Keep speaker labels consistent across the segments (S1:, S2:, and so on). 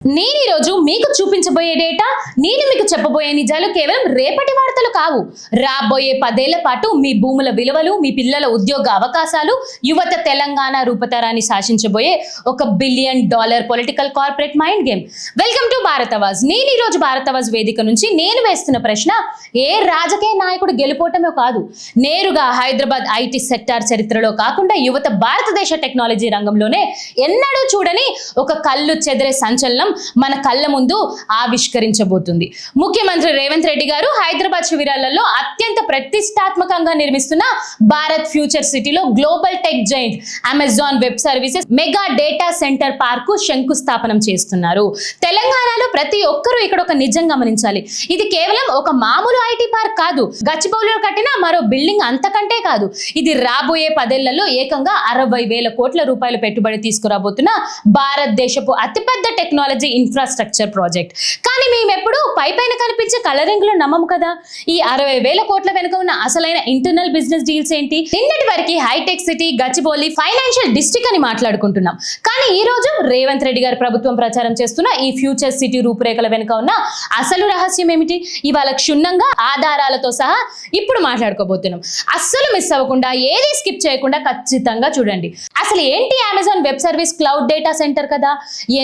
S1: నేను ఈ రోజు మీకు చూపించబోయే డేటా, నేను మీకు చెప్పబోయే నిజాలు కేవలం రేపటి వార్తలు కావు. రాబోయే 10 ఏళ్ల పాటు మీ భూముల విలువలు, మీ పిల్లల ఉద్యోగ అవకాశాలు, యువత తెలంగాణ రూపతరాన్ని శాసించబోయే $1 billion political corporate mind game. Welcome to Bharat Awaaz. నేను ఈ రోజు భారత్ అవాజ్ వేదిక నుంచి నేను వేస్తున్న ప్రశ్న, ఏ రాజకీయ నాయకుడు గెలుపోవటమే కాదు, నేరుగా హైదరాబాద్ ఐటీ సెక్టార్ చరిత్రలో కాకుండా యువత భారతదేశ టెక్నాలజీ రంగంలోనే ఎన్నడూ చూడని ఒక కళ్ళు చెదిరే సంచలనం మన కళ్ళ ముందు ఆవిష్కరించబోతుంది. ముఖ్యమంత్రి రేవంత్ రెడ్డి గారు హైదరాబాద్ శిబిరాలలో అత్యంత ప్రతిష్టాత్మకంగా నిర్మిస్తున్న భారత్ ఫ్యూచర్ సిటీలో global tech giant Amazon web services mega data center park శంకుస్థాపనం చేస్తున్నారు. తెలంగాణలో ప్రతి ఒక్కరూ ఇక్కడ ఒక నిజం గమనించాలి. ఇది కేవలం ఒక మామూలు ఐటీ పార్క్ కాదు, గచ్చిబౌలిలో కట్టిన మరో బిల్డింగ్ అంతకంటే కాదు. ఇది రాబోయే 10 ఏళ్లలో ఏకంగా 60,000 కోట్ల రూపాయల పెట్టుబడి తీసుకురాబోతున్న భారతదేశపు అతిపెద్ద టెక్నాలజీ ఇన్ఫ్రాస్ట్రక్చర్ ప్రాజెక్ట్. కానీ మేము ఎప్పుడు పైపైన కనిపించే కలరింగ్లు నమ్మము కదా. ఈ 60,000 కోట్ల వెనుక ఉన్న అసలైన ఇంటర్నల్ బిజినెస్ డీల్స్ ఏంటి? నిన్నటి వరకు హైటెక్ సిటీ, గచ్చిబౌలి, ఫైనాన్షియల్ డిస్ట్రిక్ట్ అని మాట్లాడుకుంటున్నాం. కానీ ఈ రోజు రేవంత్ రెడ్డి గారి ప్రభుత్వం ప్రచారం చేస్తున్న ఈ ఫ్యూచర్ సిటీ రూపురేఖల వెనుక ఉన్న అసలు రహస్యం ఏమిటి? ఇవాళ క్షుణ్ణంగా ఆధారాలతో సహా ఇప్పుడు మాట్లాడుకోబోతున్నాం. అస్సలు మిస్ అవ్వకుండా, ఏది స్కిప్ చేయకుండా ఖచ్చితంగా చూడండి. అసలు ఏంటి Amazon web service cloud data centre కదా?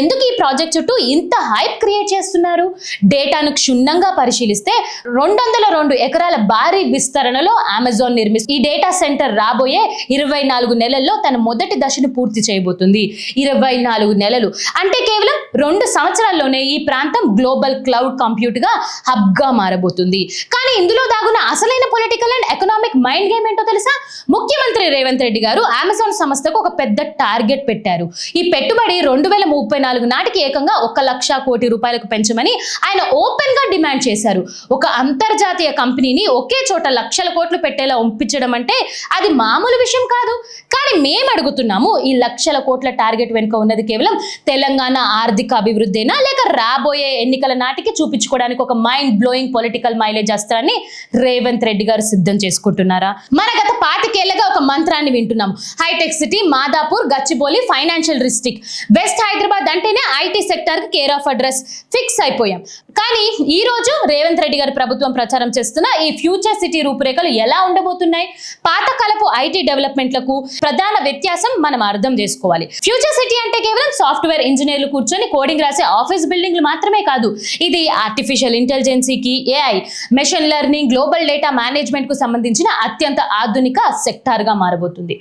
S1: ఎందుకు ఈ ప్రాజెక్ట్ చుట్టూ ఇంత హైప్ క్రియేట్ చేస్తున్నారు? డేటాను క్షుణ్ణంగా పరిశీలిస్తే 202 ఎకరాల భారీ విస్తరణలో అమెజాన్ నిర్మిస్తుంది. ఈ డేటా సెంటర్ రాబోయే 24 నెలల్లో తన మొదటి దశను పూర్తి చేయబోతుంది. 24 నెలలు అంటే కేవలం 2 సంవత్సరాల్లోనే ఈ ప్రాంతం గ్లోబల్ క్లౌడ్ కంప్యూట్ గా హబ్ గా మారబోతుంది. కానీ ఇందులో దాగున్న అసలైన political and economic mind game ఏంటో తెలుసా? ముఖ్యమంత్రి రేవంత్ రెడ్డి గారు అమెజాన్ సంస్థకు ఒక పెద్ద టార్గెట్ పెట్టారు. ఈ పెట్టుబడి 2034 నాటికి ఏకంగా 1 లక్ష కోటి రూపాయలకు పెంచమని ఆయన ఓపెన్ గా డిమాండ్ చేశారు. ఒక అంతర్జాతీయ కంపెనీని ఒకే చోట లక్షల కోట్లు పెట్టేలా ఒప్పించడం అంటే అది మామూలు విషయం కాదు. కానీ మేము అడుగుతున్నాము, ఈ లక్షల కోట్ల టార్గెట్ వెనుక ఉన్నది కేవలం తెలంగాణ ఆర్థిక అభివృద్ధేనా, లేక రాబోయే ఎన్నికల నాటికి చూపించుకోవడానికి ఒక మైండ్ బ్లోయింగ్ పొలిటికల్ మైలేజ్ అస్త్రాన్ని రేవంత్ రెడ్డి గారు సిద్ధం చేసుకుంటున్నారా? మన గత 25 ఏళ్లుగా ఒక మంత్రాన్ని వింటున్నాం. హైటెక్ City, Madhapur, Gachibowli, financial district, west Hyderabad అంటేనే ఐటీ సెక్టర్ కి కేర్ ఆఫ్ అడ్రస్ ఫిక్స్ అయిపోయాం. కానీ ఈ రోజు రేవంత్ రెడ్డి గారి ప్రభుత్వం ప్రచారం చేస్తున్న ఈ ఫ్యూచర్ సిటీ రూపురేఖలు ఎలా ఉండబోతున్నాయి? పాతకాలపు ఐటీ డెవలప్మెంట్లకు ప్రధాన వ్యత్యాసం మనం అర్థం చేసుకోవాలి. ఫ్యూచర్ సిటీ అంటే కేవలం సాఫ్ట్వేర్ ఇంజనీర్లు కూర్చొని కోడింగ్ రాసే ఆఫీస్ బిల్డింగ్లు మాత్రమే కాదు. ఇది ఆర్టిఫిషియల్ ఇంటెలిజెన్సీకి, AI, machine learning, global data management కు సంబంధించిన అత్యంత ఆధునిక సెక్టార్ గా మారబోతుంది.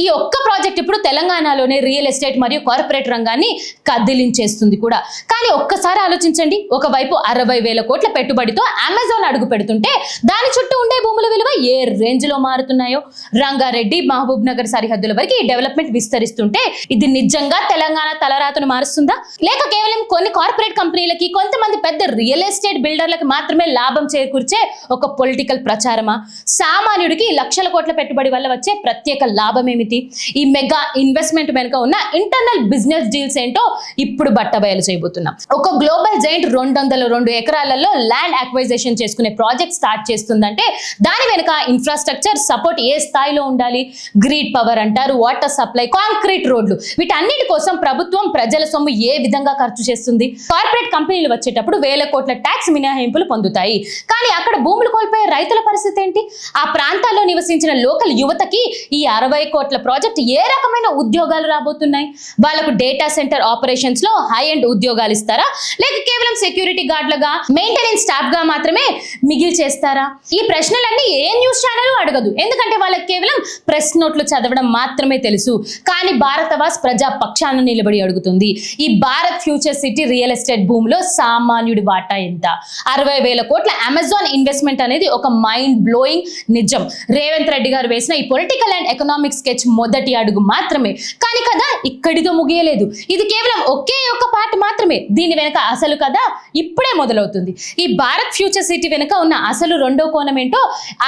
S1: ఈ ఒక్క ప్రాజెక్ట్ ఇప్పుడు తెలంగాణలోనే రియల్ ఎస్టేట్ మరియు కార్పొరేట్ రంగాన్ని కదిలించేస్తుంది కూడా. కానీ ఒక్కసారి ఆలోచించండి, ఒకవైపు 60,000 కోట్ల పెట్టుబడితో అమెజాన్ అడుగు పెడుతుంటే దాని చుట్టూ ఉండే భూముల విలువ ఏ రేంజ్ లో మారుతున్నాయో. రంగారెడ్డి, మహబూబ్ నగర్ సరిహద్దుల వరకు ఈ డెవలప్మెంట్ విస్తరిస్తుంటే ఇది నిజంగా తెలంగాణ తలరాతను మారుస్తుందా, లేక కేవలం కొన్ని కార్పొరేట్ కంపెనీలకి, కొంతమంది పెద్ద రియల్ ఎస్టేట్ బిల్డర్లకు మాత్రమే లాభం చేకూర్చే ఒక పొలిటికల్ ప్రచారమా? సామాన్యుడికి లక్షల కోట్ల పెట్టుబడి వల్ల వచ్చే ప్రత్యేక లాభం ఏమిటి? ఈ మెగా ఇన్వెస్ట్మెంట్ వెనుక ఉన్న ఇంటర్నల్ బిజినెస్ డీల్స్ ఏంటో ఇప్పుడు బట్టబయలు చేయబోతున్నాం. ఒక గ్లోబల్ జైంట్ 202 ఎకరాలలో ల్యాండ్ అక్వైజేషన్ చేసుకునే ప్రాజెక్ట్ స్టార్ట్ చేస్తుందంటే దాని వెనుక ఇన్ఫ్రాస్ట్రక్చర్ సపోర్ట్ ఏ స్థాయిలో ఉండాలి? గ్రిడ్ పవర్ అంటారు, వాటర్ సప్లై, కాంక్రీట్ రోడ్లు, వీటన్నిటి కోసం ప్రభుత్వం ప్రజల సొమ్ము ఏ విధంగా ఖర్చు చేస్తుంది? కార్పొరేట్ కంపెనీలు వచ్చేటప్పుడు 1,000 కోట్ల ట్యాక్స్ మినహాయింపులు పొందుతాయి. కానీ అక్కడ భూములు కోల్పోయే రైతుల పరిస్థితి ఏంటి? ఆ ప్రాంతాల్లో నివసించిన లోకల్ యువతకి ఈ 60 కోట్ల ప్రాజెక్ట్ ఏ రకమైన ఉద్యోగాలు రాబోతున్నాయి? వాళ్ళకు డేటా సెంటర్ ఆపరేషన్స్ లో హై ఎండ్ ఉద్యోగాలు ఇస్తారా, లేక కేవలం సెక్యూరిటీ గార్డ్లుగా, మెయింటెనెన్స్ స్టాఫ్ గా మాత్రమే మిగిలి చేస్తారా? ఈ ప్రశ్నలన్నీ ఏ న్యూస్ ఛానల్ అడగదు, ఎందుకంటే వాళ్ళకి కేవలం ప్రెస్ నోట్లు చదవడం మాత్రమే తెలుసు. కానీ భారత్ అవాజ్ ప్రజా పక్షాన నిలబడి అడుగుతుంది, ఈ Bharat future city real estate భూమిలో సామాన్యుడి వాటా ఎంత? 60,000 కోట్ల అమెజాన్ ఇన్వెస్ట్మెంట్ అనేది ఒక మైండ్ బ్లోయింగ్ నిజం. రేవంత్ రెడ్డి గారు వేసిన ఈ పొలిటికల్ అండ్ ఎకనామిక్ స్కెచ్ మొదటి అడుగు మాత్రమే. కానీ కదా ఇక్కడితో ముగియలేదు. ఇది కేవలం ఒకే ఒక్క పార్ట్ మాత్రమే. దీని వెనక అసలు కదా ఇప్పుడే మొదలవుతుంది. ఈ భారత్ ఫ్యూచర్ సిటీ వెనుక ఉన్న అసలు రెండో కోణం ఏంటో,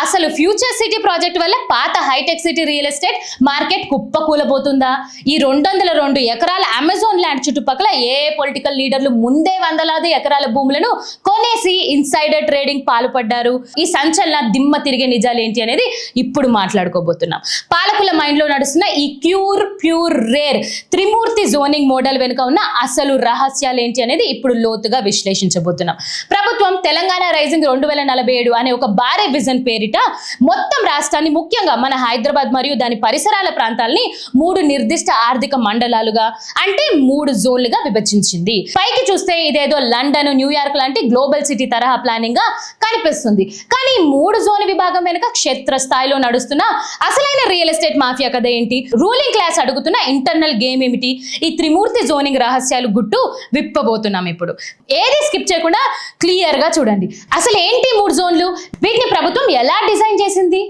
S1: అసలు ఫ్యూచర్ సిటీ ప్రాజెక్ట్ వల్ల పాత hitech city real estate market కుప్పకూలబోతుందా? ఈ 202 ఎకరాల అమెజాన్ ల్యాండ్ చుట్టుపక్కల ఏ పొలిటికల్ లీడర్లు ముందే వందలాది ఎకరాల భూములను కొనేసి ఇన్సైడర్ ట్రేడింగ్ పాల్పడ్డారు? ఈ సంచలన దిమ్మ తిరిగే నిజాలు ఏంటి అనేది ఇప్పుడు మాట్లాడుకోబోతున్నాం. పాలకుల మైండ్ లో నడుస్తున్న ఈ ప్యూర్ రేర్ త్రిమూర్తి జోనింగ్ మోడల్ వెనుక ఉన్న అసలు రహస్యాలు ఏంటి అనేది ఇప్పుడు లోతుగా విశ్లేషించబోతున్నాం. ప్రభుత్వం తెలంగాణ రైజింగ్ 2047 అనే ఒక భారీ విజన్ పేరిట మొత్తం రాష్ట్రాన్ని, ముఖ్యంగా మన హైదరాబాద్ మరియు దాని పరిసరాల ప్రాంతాలని 3 నిర్దిష్ట ఆర్థిక మండలాలుగా, అంటే 3 జోన్లుగా విభజించింది. పైకి చూస్తే ఇదేదో లండన్, న్యూయార్క్ లాంటి గ్లోబల్ సిటీ తరహా ప్లానింగ్ గా కనిపిస్తుంది. కానీ 3 జోన్ విభాగం వెనుక క్షేత్ర స్థాయిలో నడుస్తున్న అసలైన రియల్ ఎస్టేట్ మాఫియా కథ ఏంటి? రూలింగ్ క్లాస్ అడుగుతున్న ఇంటర్నల్ గేమ్ ఏమిటి? ఈ త్రిమూర్తి జోనింగ్ రహస్యాలు గుట్టు విప్పబోతున్నాం ఇప్పుడు. ఏది స్కిప్ చేయకుండా క్లియర్ గా చూడండి. అసలు ఏంటి 3 జోన్లు? వీటిని ప్రభుత్వం ఎలా డిజైన్ చేసింది?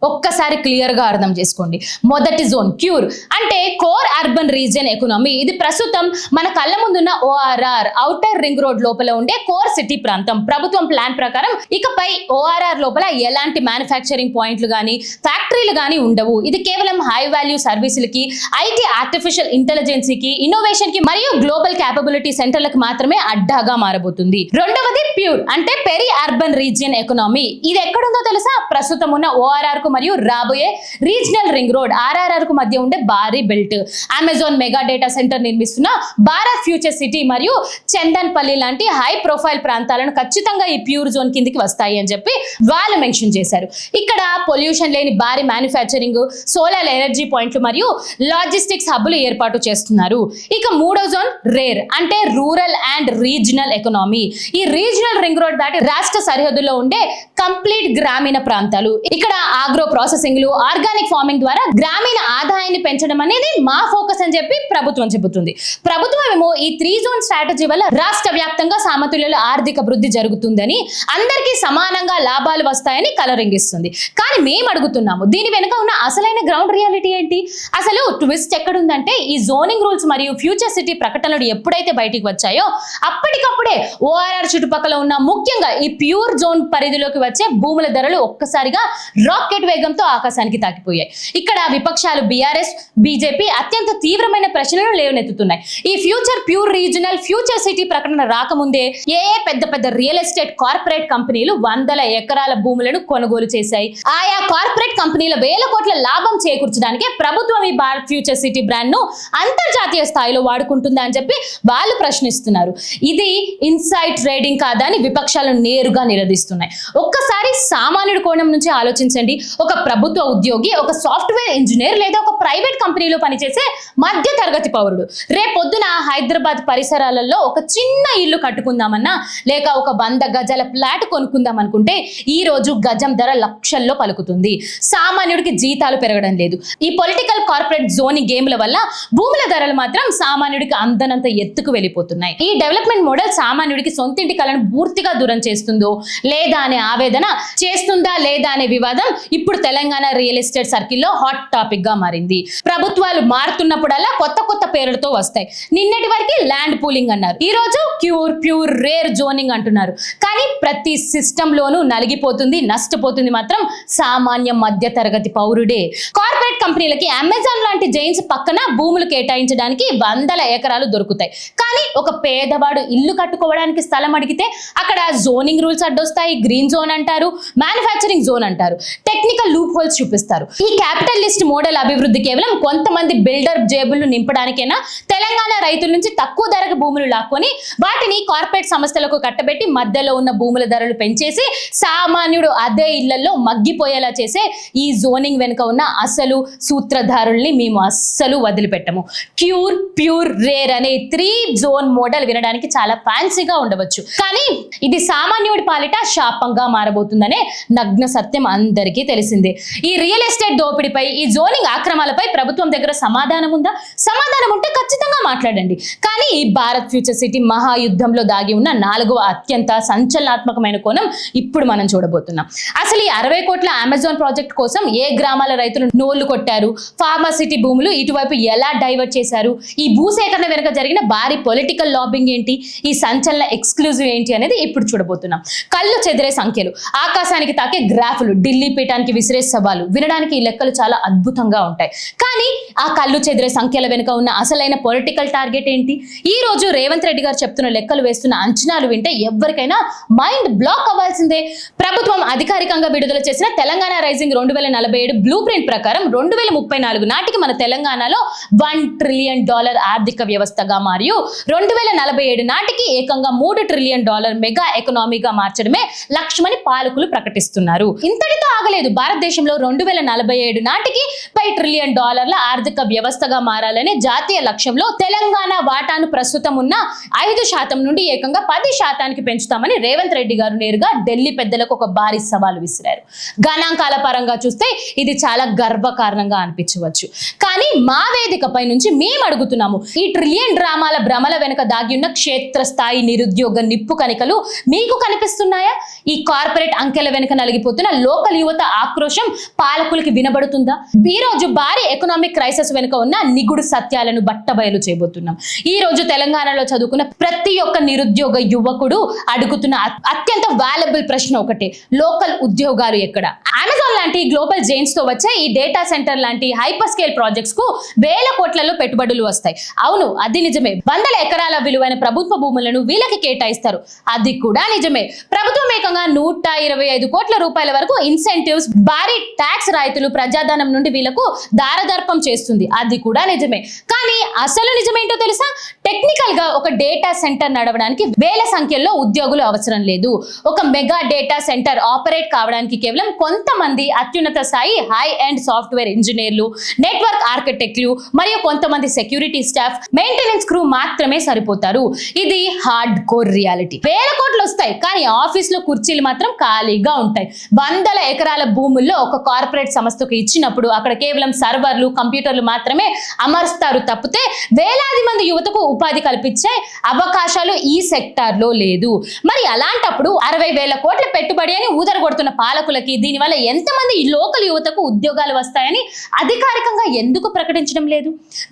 S1: ఒక్కసారి క్లియర్ గా అర్థం చేసుకోండి. మొదటి జోన్ క్యూర్, అంటే కోర్ అర్బన్ రీజియన్ ఎకనామీ. ఇది ప్రస్తుతం మన కళ్ళ ముందున్న ORR ఔటర్ రింగ్ రోడ్ లోపల ఉండే కోర్ సిటీ ప్రాంతం. ప్రభుత్వం ప్లాన్ ప్రకారం ఇకపై ORR లోపల ఎలాంటి మ్యానుఫ్యాక్చరింగ్ పాయింట్లు గానీ, ఫ్యాక్టరీలు గానీ ఉండవు. ఇది కేవలం హై వాల్యూ సర్వీసులకి, ఐటీ, ఆర్టిఫిషియల్ ఇంటెలిజెన్స్ కి, ఇన్నోవేషన్ కి మరియు గ్లోబల్ క్యాపబిలిటీ సెంటర్లకు మాత్రమే అడ్డాగా మారబోతుంది. రెండవది ప్యూర్, అంటే పెరి అర్బన్ రీజియన్ ఎకనామీ. ఇది ఎక్కడుందో తెలుసా? ప్రస్తుతం ఉన్న ORR మరియు రాబోయే రీజనల్ రింగ్ రోడ్ RRR కు మధ్య ఉండే భారీ belt. Amazon mega data centre నిర్మిస్తున్న భారత్ ఫ్యూచర్ సిటీ మరియు చందన్పల్లి లాంటి హై ప్రొఫైల్ ప్రాంతాలను ఖచ్చితంగా ఈ ప్యూర్ జోన్ కిందికి వస్తాయి అని చెప్పి వాళ్ళు మెన్షన్ చేశారు. ఇక్కడ పొల్యూషన్ లేని భారీ మ్యానుఫ్యాక్చరింగ్, సోలార్ ఎనర్జీ పాయింట్లు మరియు లాజిస్టిక్స్ హబ్బులు ఏర్పాటు చేస్తున్నారు. ఇక మూడో జోన్ రేర్, అంటే రూరల్ అండ్ రీజనల్ ఎకనామీ. ఈ రీజనల్ రింగ్ రోడ్ దాటి రాష్ట్ర సరిహద్దుల్లో ఉండే కంప్లీట్ గ్రామీణ ప్రాంతాలు. ఇక్కడ ఆగ్రో ప్రాసెసింగ్, ఆర్గానిక్ ఫార్మింగ్ ద్వారా గ్రామీణ ఆదాయాన్ని పెంచడం అనేది మా ఫోకస్ అని చెప్పి ప్రభుత్వం చెబుతుంది. ప్రభుత్వం ఏమో ఈ 3 జోన్ స్ట్రాటజీ వల్ల రాష్ట్ర వ్యాప్తంగా సమతుల్య ఆర్థిక వృద్ధి జరుగుతుందని, అందరికీ సమానంగా లాభాలు వస్తాయని కలరింగిస్తుంది. కానీ మేము అడుగుతున్నాము, దీని వెనుక ఉన్న అసలైన గ్రౌండ్ రియాలిటీ ఏంటి? అసలు ట్విస్ట్ ఎక్కడుందంటే, ఈ జోనింగ్ రూల్స్ మరియు ఫ్యూచర్ సిటీ ప్రకటనలు ఎప్పుడైతే బయటికి వచ్చాయో అప్పటికప్పుడే ORR చుట్టుపక్కల ఉన్న, ముఖ్యంగా ఈ ప్యూర్ జోన్ పరిధిలోకి వచ్చే భూముల ధరలు ఒక్కసారిగా రాకెట్ వేగంతో ఆకాశానికి తాకిపోయాయి. ఇక్కడ విపక్షాలు BRS, BJP అత్యంత తీవ్రమైన ప్రశ్నలను లేవనెత్తుతున్నాయి. ఈ ప్యూర్ రీజనల్ ఫ్యూచర్ సిటీ ప్రకటన రాకముందే ఏ పెద్ద రియల్ ఎస్టేట్ కార్పొరేట్ కంపెనీలు వందల ఎకరాల భూములను కొనుగోలు చేశాయి. ఆయా కార్పొరేట్ కంపెనీల వేల కోట్ల లాభం చేకూర్చడానికే ప్రభుత్వం ఈ భారత్ ఫ్యూచర్ సిటీ బ్రాండ్ ను అంతర్జాతీయ స్థాయిలో వాడుకుంటుందా అని చెప్పి వాళ్ళు ప్రశ్నిస్తున్నారు. ఇది ఇన్సైడ్ ట్రేడింగ్ కాదా అని విపక్షాలను నేరుగా నిలదీస్తున్నాయి. ఒక్కసారి సామాన్యుడి కోణం నుంచి ఆలోచించండి. ఒక ప్రభుత్వ ఉద్యోగి, ఒక సాఫ్ట్వేర్ ఇంజనీర్ లేదా ఒక ప్రైవేట్ కంపెనీలో పనిచేసే మధ్య తరగతి పౌరుడు రేపొద్దున హైదరాబాద్ పరిసరాలలో ఒక చిన్న ఇల్లు కట్టుకుందామన్నా, లేక ఒక 100 గజాల ఫ్లాట్ కొనుక్కుందాం అనుకుంటే ఈ రోజు గజం ధర లక్షల్లో పలుకుతుంది. సామాన్యుడికి జీతాలు పెరగడం లేదు. ఈ పొలిటికల్ కార్పొరేట్ జోనింగ్ గేమ్ల వల్ల భూముల ధరలు మాత్రం సామాన్యుడికి అందనంత ఎత్తుకు వెళ్ళిపోతున్నాయి. ఈ డెవలప్మెంట్ మోడల్ సామాన్యుడికి సొంతింటి కలను పూర్తిగా దూరం చేస్తుందో లేదా అనే ఆవేదన, చేస్తుందా లేదా అనే వివాదం ఇప్పుడు తెలంగాణ రియల్ ఎస్టేట్ సర్కిల్లో హాట్ టాపిక్ గా మారింది. ప్రభుత్వాలు మారుతున్నప్పుడల్లా కొత్త పేర్లతో వస్తాయి. నిన్నటి వరకు ల్యాండ్ పూలింగ్ అన్నారు, ఈ రోజు ప్యూర్ రేర్ జోనింగ్ అంటున్నారు. కానీ ప్రతి సిస్టమ్ లోనూ నలిగిపోతుంది, నష్టపోతుంది మాత్రం సామాన్య మధ్య తరగతి పౌరుడే. కార్పొరేట్ కంపెనీలకి అమెజాన్ లాంటి జైన్స్ పక్కన భూములు కేటాయించడానికి వందల ఎకరాలు దొరుకుతాయి. కానీ ఒక పేదవాడు ఇల్లు కట్టుకోవడానికి స్థలం అడిగితే అక్కడ జోనింగ్ రూల్స్ అడ్డొస్తాయి. గ్రీన్ జోన్ అంటారు, మ్యానుఫ్యాక్చరింగ్ జోన్ అంటారు, టెక్నికల్ లూప్ హోల్స్ చూపిస్తారు. ఈ క్యాపిటలిస్ట్ మోడల్ అభివృద్ధి కేవలం కొంతమంది బిల్డర్ జేబులు నింపడానికైనా తెలంగాణ రైతుల నుంచి తక్కువ ధరకు భూములు లాక్కొని వాటిని కార్పొరేట్ సంస్థలకు కట్టబెట్టి మధ్యలో ఉన్న భూముల ధరలు పెంచేసి సామాన్యుడు అదే ఇళ్లలో మగ్గిపోయేలా చేసే ఈ జోనింగ్ వెనుక ఉన్న అసలు సూత్రధారుల్ని మేము అస్సలు వదిలిపెట్టము. ప్యూర్ రేర్ అనే 3 జోన్ మోడల్ వినడానికి చాలా ఫ్యాన్సీగా ఉండవచ్చు, కానీ ఇది సామాన్యుడి పాలిట శాపంగా మారబోతుందనే నగ్న సత్యం అందరికీ తెలిసి తెలిసిందే. ఈ రియల్ ఎస్టేట్ దోపిడీపై, ఈ జోనింగ్ ఆక్రమాలపై ప్రభుత్వం దగ్గర సమాధానం ఉందా? సమాధానం ఉంటే ఖచ్చితంగా మాట్లాడండి. కానీ ఈ భారత్ ఫ్యూచర్ సిటీ మహాయుద్ధంలో దాగి ఉన్న 4వ అత్యంత సంచలనాత్మకమైన కోణం ఇప్పుడు మనం చూడబోతున్నాం. అసలు ఈ 60 కోట్ల అమెజాన్ ప్రాజెక్ట్ కోసం ఏ గ్రామాల రైతులు నోళ్లు కొట్టారు, ఫార్మాసిటీ భూములు ఇటువైపు ఎలా డైవర్ట్ చేశారు, ఈ భూసేకరణ వెనుక జరిగిన భారీ పొలిటికల్ లాబింగ్ ఏంటి, ఈ సంచలన ఎక్స్క్లూజివ్ ఏంటి అనేది ఇప్పుడు చూడబోతున్నాం. కళ్ళు చెదిరే సంఖ్యలు, ఆకాశానికి తాకే గ్రాఫులు, ఢిల్లీ పీఠానికి విసిరే సవాలు, వినడానికి ఈ లెక్కలు చాలా అద్భుతంగా ఉంటాయి. కానీ ఆ కళ్ళు చెదిరే సంఖ్యల వెనుక ఉన్న అసలైన పొలిటికల్ టార్గెట్ ఏంటి? ఈ రోజు రేవంత్ రెడ్డి గారు చెప్తున్న లెక్కలు వేస్తున్న అంచనాలు వింటే ఎవరికైనా మైండ్ బ్లాక్ అవ్వాల్సిందే. ప్రభుత్వం అధికారికంగా విడుదల చేసిన తెలంగాణ రైజింగ్ 2047 బ్లూ ప్రింట్ ప్రకారం 2034 నాటికి మన తెలంగాణలో $1 ట్రిలియన్ ఆర్థిక వ్యవస్థగా మరియు 2047 నాటికి ఏకంగా $3 ట్రిలియన్ మెగా ఎకనామీగా మార్చడమే లక్ష్యమని పాలకులు ప్రకటిస్తున్నారు. ఇంతటితో ఆగలేదు. భారతదేశంలో 2047 నాటికి $5 ట్రిలియన్ ఆర్థిక వ్యవస్థగా మారాలనే జాతీయ లక్ష్యంలో తెలంగాణ వాటాను ప్రస్తుతం ఉన్న 5% నుండి ఏకంగా 10% పెంచుతామని రేవంత్ రెడ్డి గారు నేరుగా ఢిల్లీ పెద్దలకు ఒక భారీ సవాలు విసిరారు. గణాంకాల పరంగా చూస్తే ఇది చాలా గర్వకారణంగా అనిపించవచ్చు. కానీ మా వేదికపై నుంచి మేము అడుగుతున్నాము, ఈ ట్రిలియన్ డ్రామాల భ్రమల వెనుక దాగి ఉన్న క్షేత్రస్థాయి నిరుద్యోగ నిప్పు కణికలు మీకు కనిపిస్తున్నాయా? ఈ కార్పొరేట్ అంకెల వెనుక నలిగిపోతున్న లోకల్ యువత ఆక్రోశం పాలకులకి వినబడుతుందా? ఈ రోజు భారీ ఎకనామిక్ క్రైసిస్ వెనుక ఉన్న నిగుడు సత్యాలను బట్టబయలు చేయబోతున్నాం. ఈ రోజు తెలంగాణలో చదువుకున్న ప్రతి ఒక్క నిరుద్యోగ యువకుడు అడుగుతున్న అత్యంత వాల్యుబుల్ ప్రశ్న ఒకటే, లోకల్ ఉద్యోగాలు ఎక్కడ? అమెజాన్ లాంటి గ్లోబల్ జైంట్స్ తో వచ్చే ఈ డేటా సెంటర్ లాంటి హైపర్ స్కేల్ ప్రాజెక్ట్స్ కు వేల కోట్లలో పెట్టుబడులు వస్తాయి. అవును, అది నిజమే. వందల ఎకరాల విలువైన ప్రభుత్వ భూములను వీళ్ళకి కేటాయిస్తారు. అది కూడా నిజమే. ప్రభుత్వం ఏకంగా 125 కోట్ల రూపాయల వరకు ఇన్సెంటివ్స్, భారీ ట్యాక్స్ రాయితీలు, ప్రజాధనం నుండి వీళ్ళకు దారదర్పం చేస్తుంది. అది కూడా నిజమే. కానీ అసలు నిజమేంటో తెలుసా? టెక్నికల్ గా ఒక డేటా సెంటర్ నడవడానికి వేల సంఖ్యలో ఉద్యోగులు అవసరం లేదు. ఒక మెగా డేటా సెంటర్ ఆపరేట్ కావడానికి కేవలం కొంతమంది అత్యున్నత స్థాయి హై అండ్ సాఫ్ట్వేర్ ఇంజనీర్లు, నెట్వర్క్ ఆర్కిటెక్ట్లు మరియు కొంతమంది సెక్యూరిటీ స్టాఫ్, మెయింటెనెన్స్ క్రూ మాత్రమే సరిపోతారు. ఇది హార్డ్ కోర్ రియాలిటీ. వేల కోట్లు వస్తాయి, కానీ ఆఫీస్ లో కుర్చీలు మాత్రం ఖాళీగా ఉంటాయి. వందల ఎకరాల భూముల్లో ఒక కార్పొరేట్ సంస్థకు ఇచ్చినప్పుడు అక్కడ కేవలం సర్వర్లు, కంప్యూటర్లు మాత్రమే అమరుస్తారు తప్పితే వేలాది మంది యువతకు ఉపాధి కల్పించే అవకాశాలు ఈ సెక్టార్ లో లేదు. మరి అలాంటప్పుడు 60,000 కోట్ల పెట్టుబడి అని ఊదరగొడుతున్న పాలకులకి దీనివల్ల ఎంతమంది లోకల్ యువతకు ఉద్యోగాలు వస్తాయని అధికారికంగా ఎందుకు ప్రకటించడం లేదు?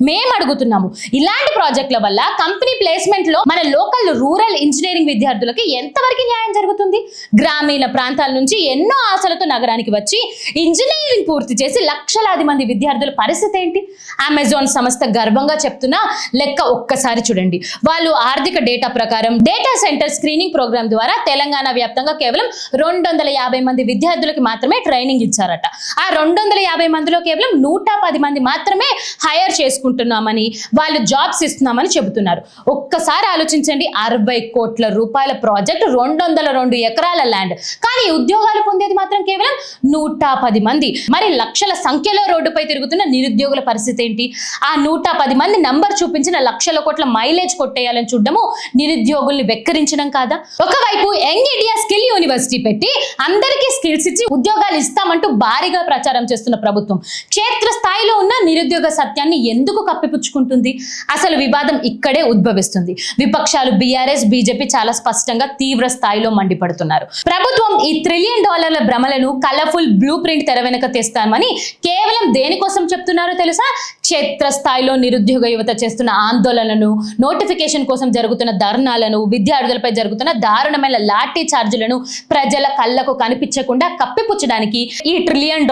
S1: మేము అడుగుతున్నాము, ఇలాంటి ప్రాజెక్టుల వల్ల కంపెనీ ప్లేస్మెంట్ లో మన లోకల్ రూరల్ ఇంజనీరింగ్ విద్యార్థులకి ఎంతవరకు న్యాయం జరుగుతుంది? గ్రామీణ ప్రాంతాల నుంచి ఎన్నో ఆశలతో నగరానికి వచ్చి ఇంజనీరింగ్ పూర్తి చేసి లక్షలాది మంది విద్యార్థుల పరిస్థితి ఏంటి? అమెజాన్ సంస్థ గర్వంగా చెప్తున్న లెక్క ఒక్కసారి చూడండి. వాళ్ళు ఆర్థిక డేటా ప్రకారం డేటా సెంటర్ స్క్రీనింగ్ ప్రోగ్రామ్ ద్వారా తెలంగాణ వ్యాప్తంగా కేవలం 250 మంది విద్యార్థులకి మాత్రమే ట్రైనింగ్ ఇచ్చారట. ఆ 250 మందిలో కేవలం 110 మంది మాత్రమే హైర్ చేసుకుంటున్నామని, వాళ్ళు జాబ్స్ ఇస్తున్నామని చెబుతున్నారు. ఒక్కసారి ఆలోచించండి, 60 కోట్ల రూపాయల ప్రాజెక్ట్, 202 ఎకరాల ల్యాండ్, కానీ ఉద్యోగాలు పొందేది మాత్రం కేవలం 110 మంది. మరి లక్షల సంఖ్యలో రోడ్డుపై తిరుగుతున్న నిరుద్యోగుల పరిస్థితి ఏంటి? ఆ 110 మంది నంబర్ చూపించిన లక్షల కోట్ల మైలేజ్ కొట్టేయాలని చూడడము నిరుద్యోగుల్ని వెక్కరించడం కాదా? ఒకవైపు యంగ్ ఇండియా స్కిల్ యూనివర్సిటీ పెట్టి అందరికీ స్కిల్స్ ఇచ్చి ఉద్యోగాలు ఇస్తామంటూ భారీగా ప్రచారం చేస్తున్న ప్రభుత్వం క్షేత్ర స్థాయిలో ఉన్న నిరుద్యోగ సత్యాన్ని ఎందుకు కప్పిపుచ్చుకుంటుంది? అసలు వివాదం ఇక్కడే ఉద్భవిస్తుంది. విపక్షాలు బీఆర్ఎస్, బీజేపీ చాలా స్పష్టంగా తీవ్ర స్థాయిలో మండిపడుతున్నారు. ప్రభుత్వం ఈ $1 ట్రిలియన్ భ్రమలను కలర్ఫుల్ బ్లూ ప్రింట్ తెర వెనక తెస్తామని కేవలం దేనికోసం చెప్తున్నారో తెలుసా? క్షేత్ర స్థాయిలో నిరుద్యోగ యువత చేస్తున్న ఆందోళనలను, నోటిఫికేషన్ కోసం జరుగుతున్న ధర్నాలను, విద్యార్థులపై జరుగుతున్న దారుణమైన లాఠీ చార్జీలను ప్రజల కళ్ళకు కనిపించకుండా కప్పిపుచ్చడానికి ఈ $1 ట్రిలియన్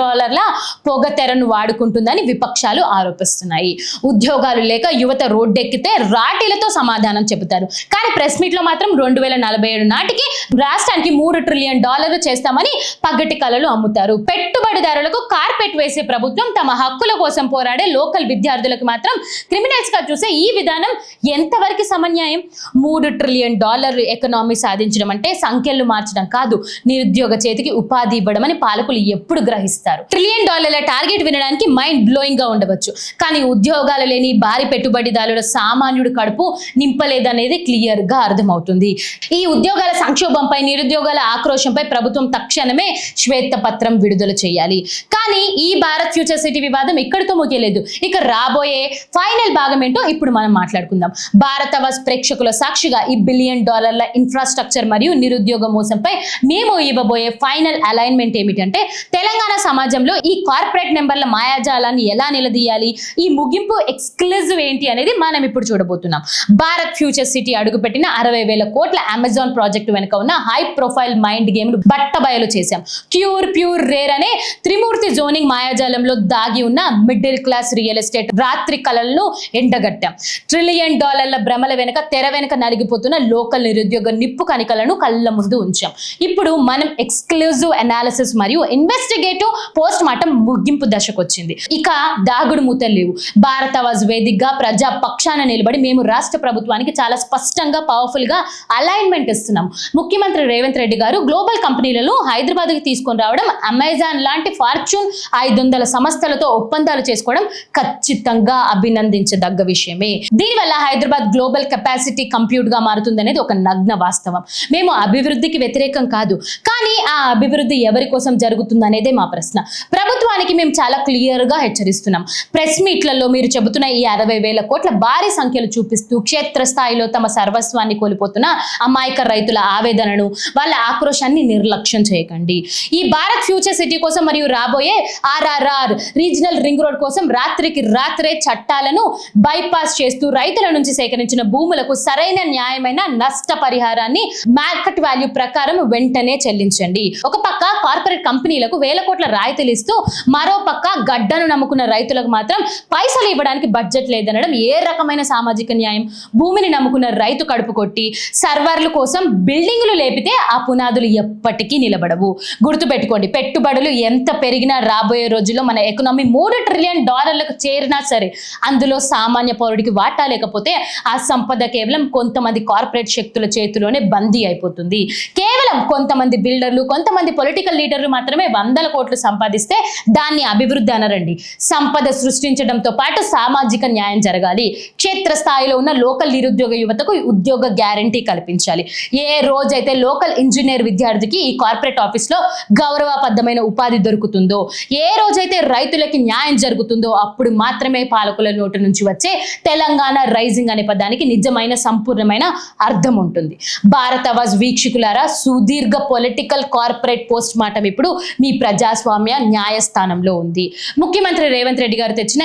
S1: పొగ తెరను వాడుకుంటుందని విపక్షాలు ఆరోపిస్తున్నాయి. ఉద్యోగాలు లేక యువత రోడ్డెక్కితే రాటీలతో సమాధానం చెబుతారు. కానీ ప్రెస్ మీట్ లో మాత్రం 2047 నాటికి రాష్ట్రానికి $3 ట్రిలియన్ చేస్తామని పగటి కళలు అమ్ముతారు. పెట్టుబడిదారులకు కార్పెట్ వేసే ప్రభుత్వం తమ హక్కుల కోసం పోరాడే లోకల్ విద్యార్థులకు మాత్రం క్రిమినల్స్ గా చూసే ఈ విధానం ఎంతవరకు సమన్యాయం? $3 ట్రిలియన్ ఎకనామీ సాధించడం అంటే సంఖ్యలు మార్చడం కాదు, నిరుద్యోగ చేతికి ఉపాధి ఇవ్వడం అని పాలకులు ఎప్పుడు గ్రహిస్తారు? $1 ట్రిలియన్ టార్గెట్ వినడానికి మైండ్ బ్లోయింగ్ గా ఉండవచ్చు, కానీ ఉద్యోగాలు లేని భారీ పెట్టుబడిదారుల సామాన్యుడు కడుపు నింపలేదనేది క్లియర్ గా అర్థమవుతుంది. ఈ ఉద్యోగాల సంక్షోభంపై, నిరుద్యోగాల ఆక్రోశంపై ప్రభుత్వం తక్షణమే శ్వేతపత్రం విడుదల చేయాలి. కానీ ఈ భారత్ ఫ్యూచర్ సిటీ వివాదం ఇక్కడితో ముగియలేదు. ఇక రాబోయే ఫైనల్ భాగం ఏంటో ఇప్పుడు మనం మాట్లాడుకుందాం. భారతవాస్ ప్రేక్షకుల సాక్షిగా ఈ $1 బిలియన్ ఇన్ఫ్రాస్ట్రక్చర్ మరియు నిరుద్యోగ మోసంపై మేము ఇవ్వబోయే ఫైనల్ అలైన్మెంట్ ఏమిటంటే, తెలంగాణ సమాజంలో ఈ కార్పొరేట్ నెంబర్ల మాయాజాలాన్ని ఎలా నిలదీయాలి, ఈ ముగింపు ఎక్స్క్లూజివ్ ఏంటి అనేది మనం ఇప్పుడు చూడబోతున్నాం. భారత్ ఫ్యూచర్ సిటీ అడుగుపెట్టిన 60,000 కోట్ల అమెజాన్ ప్రాజెక్టు వెనుక ఉన్న హై ప్రొఫైల్ మైండ్ గేమ్లు బట్టబయలు చేశాం. ప్యూర్ రేర్ అనే త్రిమూర్తి జోనింగ్ మాయాజాలంలో దాగి ఉన్న మిడిల్ క్లాస్ రియల్ ఎస్టేట్ రాత్రి కలలను ఎండగట్టాం. $1 ట్రిలియన్ భ్రమల వెనుక తెర వెనుక నలిగిపోతున్న లోకల్ నిరుద్యోగ నిప్పు కనికలను కళ్ళ ముందు ఉంచాం. ఇప్పుడు మనం ఎక్స్క్లూజివ్ అనాలిసిస్ మరియు ఇన్వెస్టిగేటివ్ పోస్ట్ మార్టం ముగింపు దశకు వచ్చింది. ఇక దాగుడు మూతలు లేవు. భారతవాజ్ వేదికగా ప్రజా పక్షాన నిలబడి మేము రాష్ట్ర ప్రభుత్వానికి చాలా స్పష్టంగా, పవర్ఫుల్ గా అలైన్మెంట్ ఇస్తున్నాం. ముఖ్యమంత్రి రేవంత్ రెడ్డి గారు గ్లోబల్ కంపెనీలను హైదరాబాద్కి తీసుకొని రావడం, అమెజాన్ లాంటి ఫార్చ్యూన్ 500 సంస్థలతో ఒప్పందాలు చేసుకోవడం ఖచ్చితంగా అభినందించదగ్గ విషయమే. దీనివల్ల హైదరాబాద్ గ్లోబల్ కెపాసిటీ కంప్యూట్ గా మారుతుందనేది ఒక నగ్న వాస్తవం. మేము అభివృద్ధికి వ్యతిరేకం కాదు, కానీ ఆ అభివృద్ధి ఎవరి కోసం జరుగుతుందనేదే మా ప్రశ్న. ప్రభుత్వానికి మేము చాలా క్లియర్ గా హెచ్చరిస్తున్నాం. ప్రెస్ మీట్లలో మీరు చెబుతున్న ఈ 60,000 కోట్ల భారీ సంఖ్యలు చూపిస్తూ క్షేత్రస్థాయిలో తమ సర్వస్వాన్ని కోల్పోతున్న అమాయక రైతుల ఆవేదనను, వాళ్ళ ఆక్రోశాన్ని నిర్లక్ష్యం చేయకండి. ఈ భారత్ ఫ్యూచర్ సిటీ కోసం మరియు రాబోయే RRR రీజనల్ రింగ్ రోడ్ కోసం రాత్రికి రాత్రే చట్టాలను బైపాస్ చేస్తూ రైతుల నుంచి సేకరించిన భూములకు సరైన న్యాయమైన నష్టపరిహారాన్ని మార్కెట్ వాల్యూ ప్రకారం వెంటనే చెల్లించండి. ఒక పక్క కార్పొరేట్ కంపెనీలకు 1,000 కోట్ల రాయితీలు ఇస్తూ, మరో పక్క గడ్డను నమ్ముకున్న రైతులకు మాత్రం పైసలు ఇవ్వడానికి బడ్జెట్ లేదనడం ఏ రకమైన సామాజిక న్యాయం? భూమిని నమ్ముకున్న రైతు కడుపు కొట్టి సర్వర్ల కోసం బిల్డింగులు లేపితే ఆ పునాదులు ఎప్పటికీ నిలబడవు. గుర్తుపెట్టుకోండి, పెట్టుబడులు ఎంత పెరిగినా రాబోయే రోజుల్లో మన ఎకనామీ $3 ట్రిలియన్ చేరినా సరే అందులో సామాన్య పౌరుడికి వాటా లేకపోతే ఆ సంపద కేవలం కొంతమంది కార్పొరేట్ శక్తుల చేతిలోనే బందీ అయిపోతుంది. కేవలం కొంతమంది బిల్డర్లు, కొంతమంది పొలిటికల్ లీడర్లు మాత్రమే 100 కోట్లు సంపాదిస్తే దాన్ని అభివృద్ధి అనరండి. సంపద సృష్టించడంతో పాటు సామాజిక న్యాయం జరగాలి. క్షేత్రస్థాయిలో ఉన్న లోకల్ నిరుద్యోగ యువతకు ఉద్యోగ గ్యారంటీ కల్పించాలి. ఏ రోజైతే లోకల్ ఇంజనీర్ విద్యార్థికి ఈ కార్పొరేట్ ఆఫీస్ లో గౌరవబద్ధమైన ఉపాధి దొరుకుతుందో, ఏ రోజైతే రైతులకి న్యాయం జరుగుతుందో అప్పుడు మాత్రమే పాలకుల నోటి నుంచి వచ్చే తెలంగాణ రైజింగ్ అనే పదానికి నిజమైన, సంపూర్ణమైన అర్థం ఉంటుంది. భారతవాజ్ వీక్షకులారా, సుదీర్ఘ పొలిటికల్ కార్పొరేట్ పోస్ట్ మార్టం ఇప్పుడు మీ ప్రజాస్వామ్య న్యాయస్థానంలో ఉంది. ముఖ్యమంత్రి రేవంత్ రెడ్డి గారు తెచ్చిన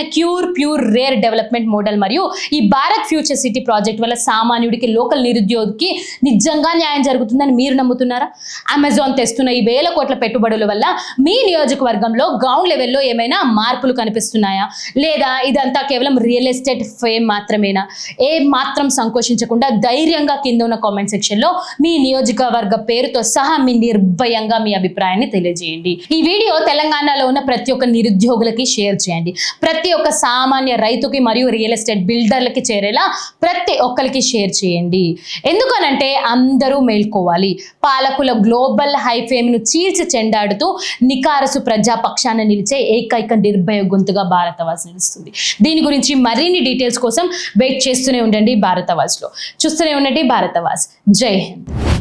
S1: ప్యూర్ రేర్ డెవలప్మెంట్ మోడల్ మరియు ఈ భారత్ ఫ్యూచర్ సిటీ ప్రాజెక్ట్ వల్ల సామాన్యుడికి, లోకల్ నిరుద్యోగికి నిజంగా న్యాయం జరుగుతుందని మీరు నమ్ముతున్నారా? అమెజాన్ తెస్తున్న ఈ 1,000 కోట్ల పెట్టుబడుల వల్ల మీ నియోజకవర్గంలో గ్రౌండ్ లెవెల్లో ఏమైనా మార్పులు కనిపిస్తున్నాయా? లేదా ఇదంతా కేవలం రియల్ ఎస్టేట్ ఫేమ్ మాత్రమేనా? ఏ మాత్రం సంకోచించకుండా ధైర్యంగా కింద ఉన్న కామెంట్ సెక్షన్ లో మీ నియోజకవర్గ పేరుతో సహా మీ నిర్భయంగా మీ అభిప్రాయాన్ని తెలియజేయండి. ఈ వీడియో తెలంగాణలో ఉన్న ప్రతి ఒక్క నిరుద్యోగులకి షేర్ చేయండి. ప్రతి ఒక్క సామాన్య రైతుకి మరియు రియల్ ఎస్టేట్ బిల్డర్లకి చేరేలా ప్రతి ఒక్కరికి షేర్ చేయండి. ఎందుకనంటే అందరూ మేల్కోవాలి. పాలకుల గ్లోబల్ హైఫేమ్ ను చీల్చి చెండాడుతూ నికారసు ప్రజాపక్షాన నిలిచే ఏకైక నిర్భయ గొంతుగా భారతవాజ్ నిలుస్తుంది. దీని గురించి మరిన్ని డీటెయిల్స్ కోసం వెయిట్ చేస్తూనే ఉండండి భారతవాజ్లో. చూస్తూనే ఉండండి భారతవాజ్. జై హింద్.